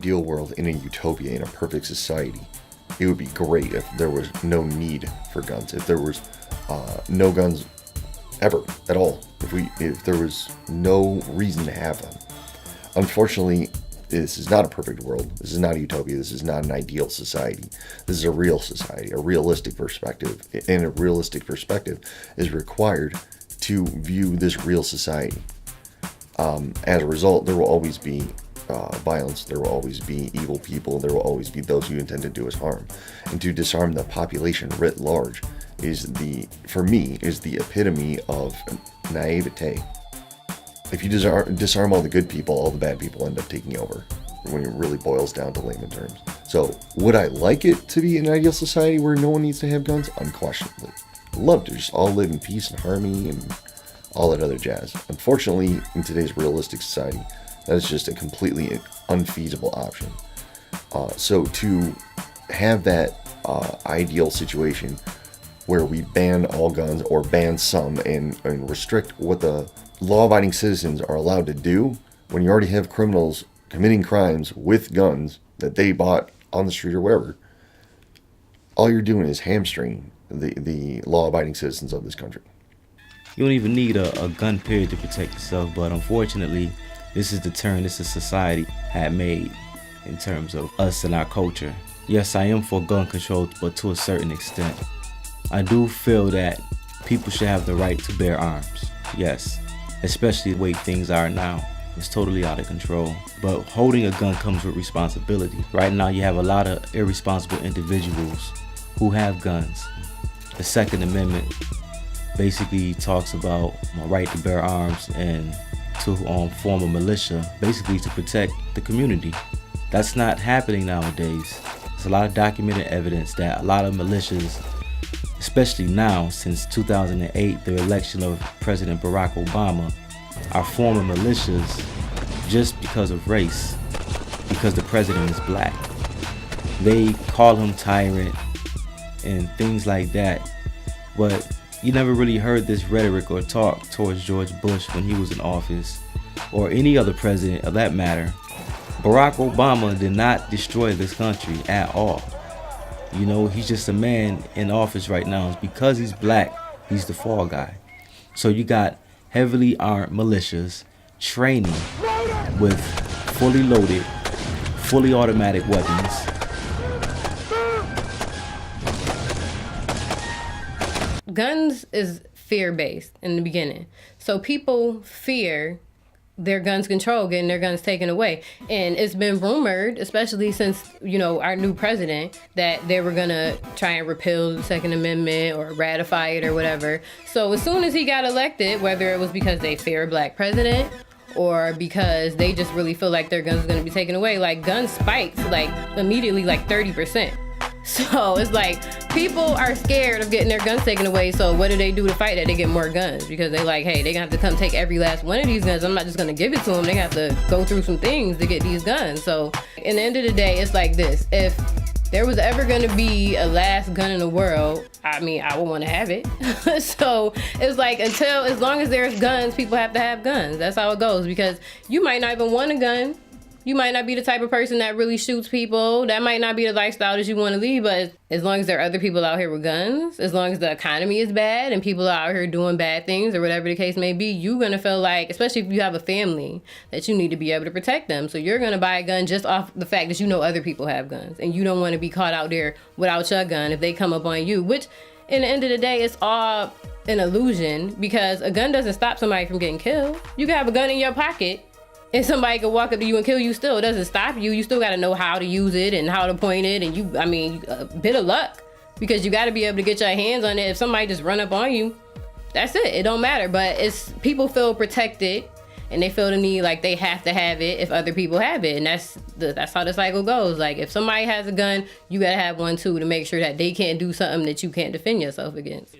ideal world, in a utopia, in a perfect society, it would be great if there was no need for guns, if there was no guns ever at all, if there was no reason to have them. Unfortunately, this is not a perfect world. This is not a utopia. This is not an ideal society. This is a real society, a realistic perspective. And a realistic perspective is required to view this real society. As a result, there will always be violence. There will always be evil people. There will always be those who intend to do us harm. And to disarm the population writ large for me, is the epitome of naivete. If you disarm all the good people, all the bad people end up taking over, when it really boils down to layman terms. So, would I like it to be an ideal society where no one needs to have guns? Unquestionably. I'd love to just all live in peace and harmony and all that other jazz. Unfortunately, in today's realistic society, that is just a completely unfeasible option. So to have that ideal situation where we ban all guns, or ban some, and restrict what the law-abiding citizens are allowed to do, when you already have criminals committing crimes with guns that they bought on the street or wherever, all you're doing is hamstringing the law-abiding citizens of this country. You don't even need a gun period to protect yourself, but unfortunately, this is the turn this society had made in terms of us and our culture. Yes, I am for gun control, but to a certain extent. I do feel that people should have the right to bear arms. Yes, especially the way things are now. It's totally out of control. But holding a gun comes with responsibility. Right now, you have a lot of irresponsible individuals who have guns. The Second Amendment basically talks about my right to bear arms and to form a militia, basically to protect the community. That's not happening nowadays. There's a lot of documented evidence that a lot of militias, especially now since 2008, the election of President Barack Obama, are forming militias just because of race, because the president is black. They call him tyrant and things like that, but you never really heard this rhetoric or talk towards George Bush when he was in office, or any other president of that matter. Barack Obama did not destroy this country at all. You know, he's just a man in office right now. It's because he's black, he's the fall guy. So you got heavily armed militias training with fully loaded, fully automatic weapons. Guns is fear-based in the beginning. So people fear their guns controlled, getting their guns taken away. And it's been rumored, especially since, our new president, that they were gonna try and repeal the Second Amendment or ratify it or whatever. So as soon as he got elected, whether it was because they fear a black president or because they just really feel like their guns are gonna be taken away, like gun spikes immediately 30%. So it's like people are scared of getting their guns taken away. So what do they do to fight that? They get more guns because they hey, they're gonna have to come take every last one of these guns. I'm not just gonna give it to them. They have to go through some things to get these guns. So in the end of the day, it's like this. If there was ever gonna be a last gun in the world, I would want to have it. So it's as long as there's guns, people have to have guns. That's how it goes, because you might not even want a gun. You might not be the type of person that really shoots people. That might not be the lifestyle that you want to lead, but as long as there are other people out here with guns, as long as the economy is bad and people are out here doing bad things or whatever the case may be, you're going to feel like, especially if you have a family, that you need to be able to protect them. So you're going to buy a gun just off the fact that other people have guns, and you don't want to be caught out there without your gun if they come up on you, which in the end of the day, it's all an illusion, because a gun doesn't stop somebody from getting killed. You can have a gun in your pocket and somebody could walk up to you and kill you still. It doesn't stop you. You still got to know how to use it and how to point it. And a bit of luck, because you got to be able to get your hands on it. If somebody just run up on you, that's it. It don't matter. But people feel protected, and they feel the need they have to have it if other people have it. And that's how the cycle goes. If somebody has a gun, you got to have one too, to make sure that they can't do something that you can't defend yourself against.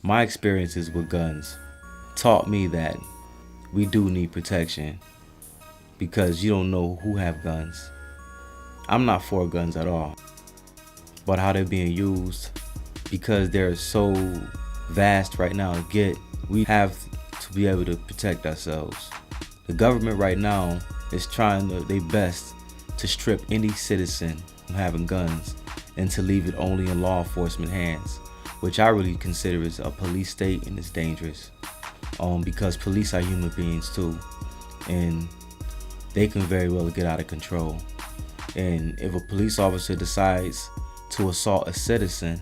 My experiences with guns taught me that we do need protection, because you don't know who have guns. I'm not for guns at all, but how they're being used, because they're so vast right now to get, we have to be able to protect ourselves. The government right now is trying their best to strip any citizen from having guns and to leave it only in law enforcement hands, which I really consider is a police state, and it's dangerous. Because police are human beings too, and they can very well get out of control. And if a police officer decides to assault a citizen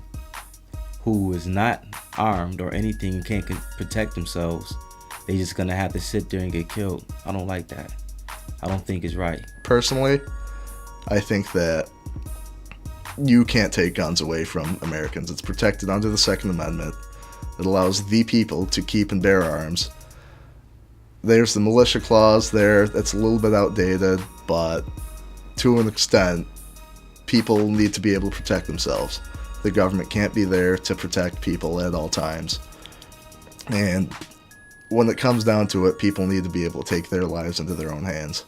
who is not armed or anything and can't protect themselves, they just gonna have to sit there and get killed. I don't like that. I don't think it's right. Personally, I think that you can't take guns away from Americans. It's protected under the Second Amendment. It allows the people to keep and bear arms. There's the militia clause there that's a little bit outdated, but to an extent, people need to be able to protect themselves. The government can't be there to protect people at all times. And when it comes down to it, people need to be able to take their lives into their own hands.